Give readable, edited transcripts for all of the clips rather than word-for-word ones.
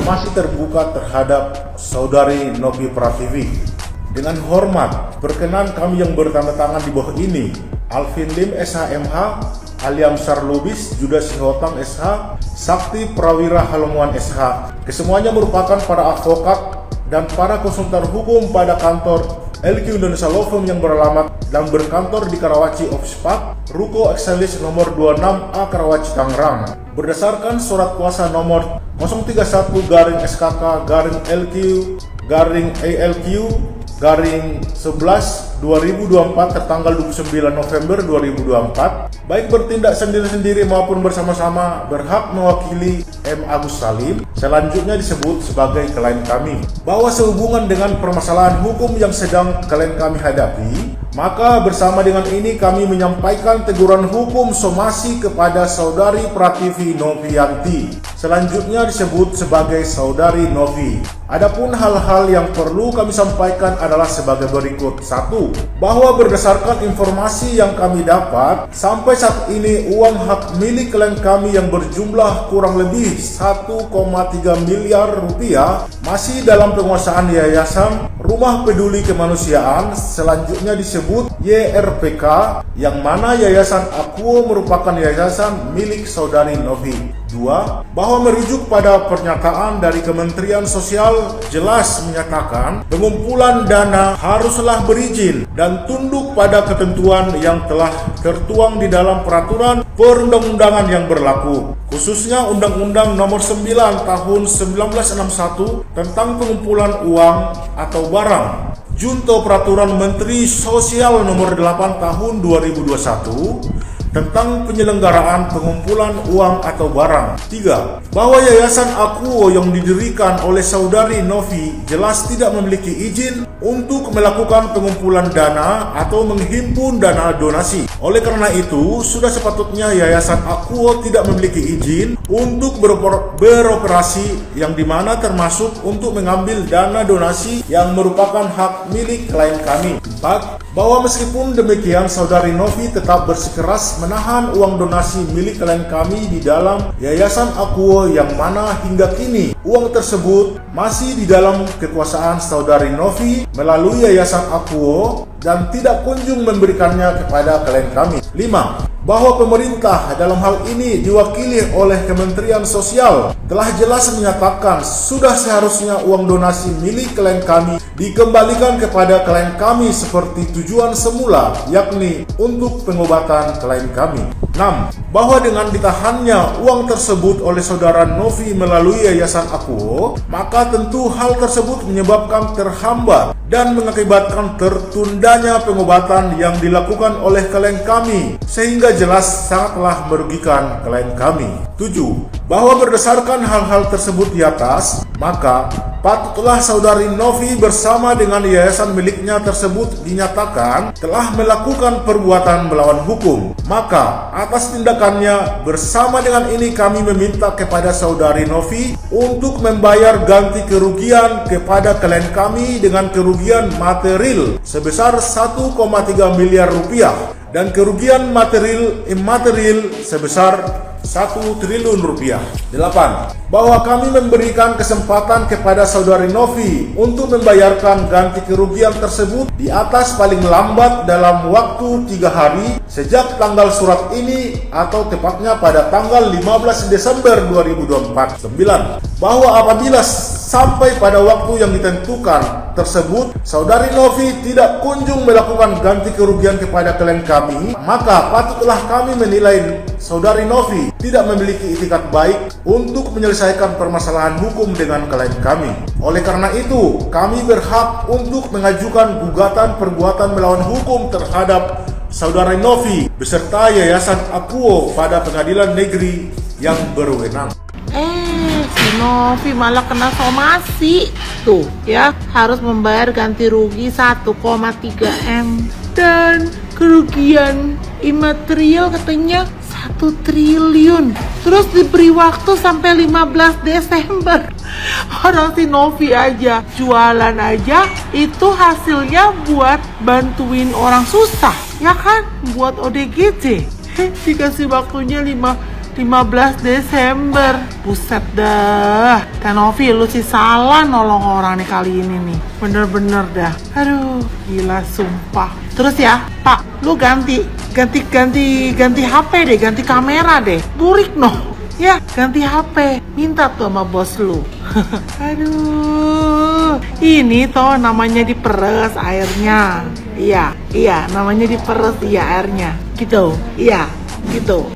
masih terbuka terhadap Saudari Novi Prativi. Dengan hormat, berkenan kami yang bertanda tangan di bawah ini, Alvin Lim SHMH, Aliam Sarlubis, Judas Sihotang SH, Sakti Prawira Halomuan SH. Kesemuanya merupakan para advokat dan para konsultan hukum pada kantor LQ Indonesia Law Firm yang beralamat dan berkantor di Karawaci Office Park, Ruko Excelsis nomor 26A Karawaci Tangerang. Berdasarkan surat kuasa nomor 031/SKK/LQ/ALQ/11/2024 tertanggal 29 November 2024, baik bertindak sendiri-sendiri maupun bersama-sama, berhak mewakili M. Agus Salim, selanjutnya disebut sebagai klien kami, bahwa sehubungan dengan permasalahan hukum yang sedang klien kami hadapi, maka bersama dengan ini kami menyampaikan teguran hukum somasi kepada Saudari Prativi Novianti, selanjutnya disebut sebagai Saudari Novi. Adapun hal-hal yang perlu kami sampaikan adalah sebagai berikut. 1. Bahwa berdasarkan informasi yang kami dapat, sampai saat ini uang hak milik klien kami yang berjumlah kurang lebih 1,3 miliar rupiah masih dalam penguasaan Yayasan Rumah Peduli Kemanusiaan, selanjutnya disebut YRPK, yang mana Yayasan Akuo merupakan yayasan milik Saudari Novi. 2. Bahwa merujuk pada pernyataan dari Kementerian Sosial jelas menyatakan pengumpulan dana haruslah berizin dan tunduk pada ketentuan yang telah tertuang di dalam peraturan perundang-undangan yang berlaku, khususnya Undang-Undang Nomor 9 Tahun 1961 tentang pengumpulan uang atau barang, Junto Peraturan Menteri Sosial Nomor 8 Tahun 2021 tentang penyelenggaraan pengumpulan uang atau barang. 3. Bahwa Yayasan Akuo yang didirikan oleh Saudari Novi jelas tidak memiliki izin untuk melakukan pengumpulan dana atau menghimpun dana donasi. Oleh karena itu, sudah sepatutnya Yayasan Akuo tidak memiliki izin untuk beroperasi, yang dimana termasuk untuk mengambil dana donasi yang merupakan hak milik klien kami. 4. Bahwa meskipun demikian, Saudari Novi tetap bersikeras menahan uang donasi milik klien kami di dalam Yayasan Akuo, yang mana hingga kini uang tersebut masih di dalam kekuasaan Saudari Novi melalui Yayasan Akuo dan tidak kunjung memberikannya kepada klien kami. 5. Bahwa pemerintah dalam hal ini diwakili oleh Kementerian Sosial telah jelas menyatakan sudah seharusnya uang donasi milik klien kami dikembalikan kepada klien kami seperti tujuan semula, yakni untuk pengobatan klien kami. 6. Bahwa dengan ditahannya uang tersebut oleh Saudara Novi melalui Yayasan Akuo, maka tentu hal tersebut menyebabkan terhambat dan mengakibatkan tertundanya pengobatan yang dilakukan oleh klien kami, sehingga jelas sangatlah merugikan klien kami. 7. Bahwa berdasarkan hal-hal tersebut di atas, maka patutlah Saudari Novi bersama dengan yayasan miliknya tersebut dinyatakan telah melakukan perbuatan melawan hukum. Maka atas tindakannya, bersama dengan ini kami meminta kepada Saudari Novi untuk membayar ganti kerugian kepada klien kami dengan kerugian material sebesar 1,3 miliar rupiah dan kerugian material immaterial sebesar 1 triliun rupiah. 8. Bahwa kami memberikan kesempatan kepada Saudari Novi untuk membayarkan ganti kerugian tersebut di atas paling lambat dalam waktu 3 hari sejak tanggal surat ini, atau tepatnya pada tanggal 15 Desember 2024. 9. Bahwa apabila sampai pada waktu yang ditentukan tersebut Saudari Novi tidak kunjung melakukan ganti kerugian kepada klien kami, maka patutlah kami menilai Saudari Novi tidak memiliki itikat baik untuk menyelesaikan permasalahan hukum dengan klien kami. Oleh karena itu, kami berhak untuk mengajukan gugatan perbuatan melawan hukum terhadap Saudari Novi beserta Yayasan Akuo pada pengadilan negeri yang berwenang. Si Novi malah kena somasi. Tuh ya, harus membayar ganti rugi 1,3 M dan kerugian imaterial katanya 1 triliun. Terus diberi waktu sampai 15 Desember. Orang si Novi aja jualan aja itu hasilnya buat bantuin orang susah, ya kan? Buat ODGJ. Dikasih waktunya 15 Desember. Buset dah. Tenovi, lu sih salah nolong orang nih kali ini nih. Bener-bener dah. Aduh, gila sumpah. Terus ya, Pak, lu ganti HP deh, ganti kamera deh. Burik noh. Ya, ganti HP. Minta tuh sama bos lu. Aduh, ini toh namanya diperes airnya. Iya, namanya diperes airnya. Gitu, iya, gitu.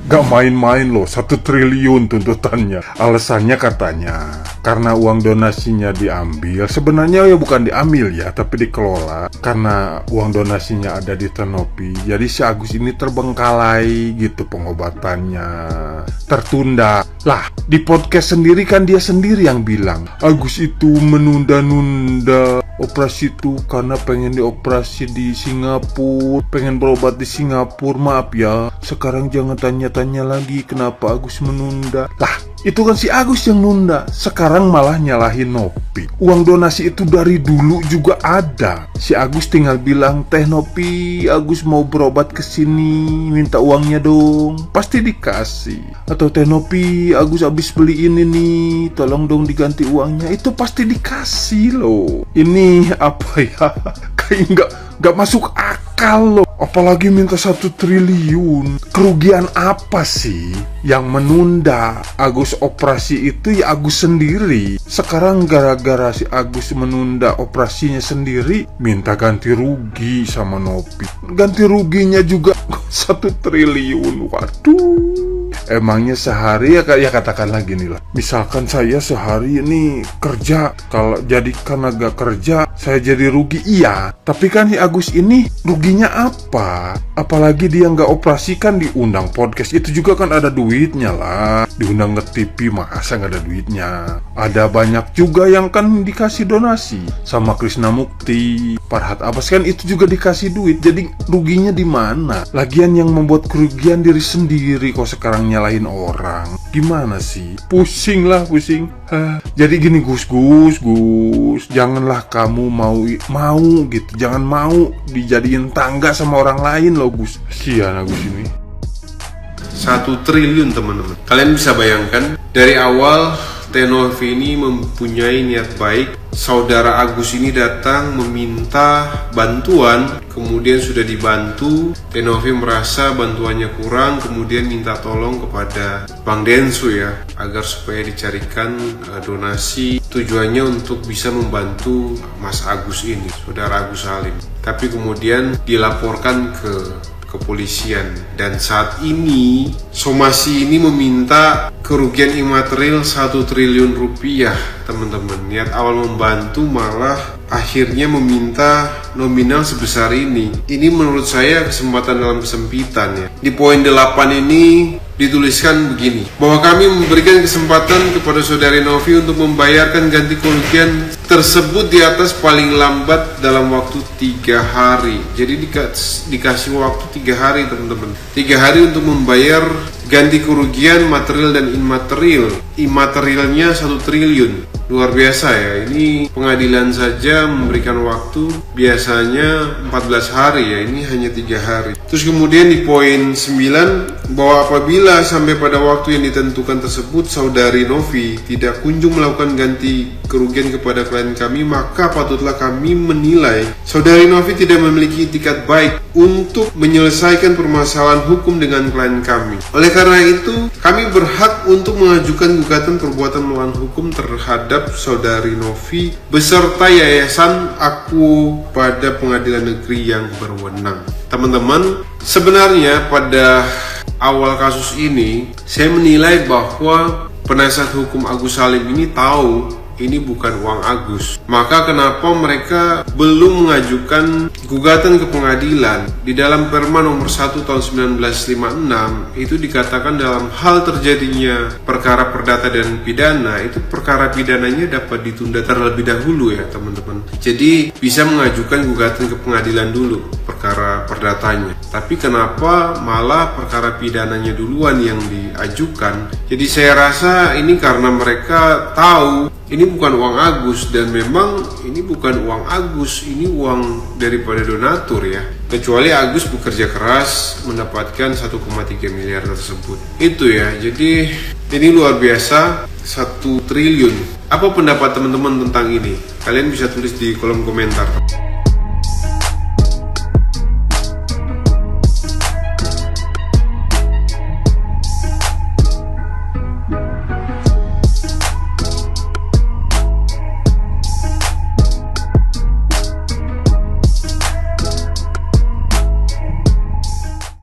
Gak main-main loh, 1 triliun tuntutannya. Alasannya katanya karena uang donasinya diambil. Sebenarnya ya bukan diambil ya, tapi dikelola. Karena uang donasinya ada di Tenovi, jadi si Agus ini terbengkalai gitu pengobatannya, tertunda. Lah, di podcast sendiri kan dia sendiri yang bilang Agus itu menunda-nunda operasi itu karena pengen dioperasi di Singapura, pengen berobat di Singapura. Maaf ya, sekarang jangan tanya-tanya lagi kenapa Agus menunda. Lah, itu kan si Agus yang nunda. Sekarang malah nyalahin Novi. Uang donasi itu dari dulu juga ada. Si Agus tinggal bilang, "Teh Novi, Agus mau berobat ke sini, minta uangnya dong." Pasti dikasih. Atau "Teh Novi, Agus habis beli ini nih, tolong dong diganti uangnya." Itu pasti dikasih loh. Ini apa ya? Kayak nggak masuk akal loh. Apalagi minta 1 triliun. Kerugian apa sih yang menunda Agus operasi itu? Ya Agus sendiri. Sekarang gara-gara si Agus menunda operasinya sendiri, minta ganti rugi sama Novi. Ganti ruginya juga 1 triliun. Waduh. Emangnya sehari ya katakanlah gini lah. Misalkan saya sehari ini kerja, kalau jadi karena gak kerja saya jadi rugi. Iya, tapi kan si Agus ini ruginya apa? Apalagi dia gak operasi kan diundang podcast, itu juga kan ada duitnya lah. Diundang ke TV masa gak ada duitnya? Ada banyak juga yang kan dikasih donasi sama Krisna Mukti, Farhad Abbas kan itu juga dikasih duit. Jadi ruginya di mana? Lagian yang membuat kerugian diri sendiri kok sekarang nyalahin orang. Gimana sih? Pusing. Jadi gini Gus, janganlah kamu mau gitu. Jangan mau dijadiin tangga sama orang lain loh Gus. Kasihan Agus ini. 1 triliun teman-teman. Kalian bisa bayangkan dari awal Tenovi ini mempunyai niat baik. Saudara Agus ini datang meminta bantuan, kemudian sudah dibantu. Tenovi merasa bantuannya kurang, kemudian minta tolong kepada Bang Densu ya, agar supaya dicarikan donasi. Tujuannya untuk bisa membantu Mas Agus ini, Saudara Agus Salim. Tapi kemudian dilaporkan ke kepolisian, dan saat ini somasi ini meminta kerugian imaterial 1 triliun rupiah teman-teman. Niat awal membantu malah akhirnya meminta nominal sebesar ini. Ini menurut saya kesempatan dalam kesempitan ya. Di poin 8 ini dituliskan begini, bahwa kami memberikan kesempatan kepada saudari Novi untuk membayarkan ganti kerugian tersebut di atas paling lambat dalam waktu 3 hari. Jadi dikasih waktu 3 hari teman-teman. 3 hari untuk membayar ganti kerugian material dan imaterial. Imaterialnya 1 triliun. Luar biasa ya, ini pengadilan saja memberikan waktu biasanya 14 hari ya, ini hanya 3 hari. Terus kemudian di poin 9, bahwa apabila sampai pada waktu yang ditentukan tersebut saudari Novi tidak kunjung melakukan ganti kerugian kepada klien kami, maka patutlah kami menilai saudari Novi tidak memiliki itikat baik untuk menyelesaikan permasalahan hukum dengan klien kami. Oleh karena itu, kami berhak untuk mengajukan gugatan perbuatan melawan hukum terhadap saudari Novi beserta yayasan Aku pada pengadilan negeri yang berwenang. Teman-teman, sebenarnya pada awal kasus ini saya menilai bahwa penasihat hukum Agus Salim ini tahu ini bukan uang Agus. Maka kenapa mereka belum mengajukan gugatan ke pengadilan? Di dalam Perma nomor 1 tahun 1956 itu dikatakan dalam hal terjadinya perkara perdata dan pidana, itu perkara pidananya dapat ditunda terlebih dahulu ya teman-teman. Jadi bisa mengajukan gugatan ke pengadilan dulu perkara perdatanya. Tapi kenapa malah perkara pidananya duluan yang diajukan? Jadi saya rasa ini karena mereka tahu ini bukan uang Agus, dan memang ini bukan uang Agus, ini uang daripada donatur ya. kecuali Agus bekerja keras mendapatkan 1,3 miliar tersebut. Itu ya, jadi ini luar biasa, 1 triliun. Apa pendapat teman-teman tentang ini? Kalian bisa tulis di kolom komentar.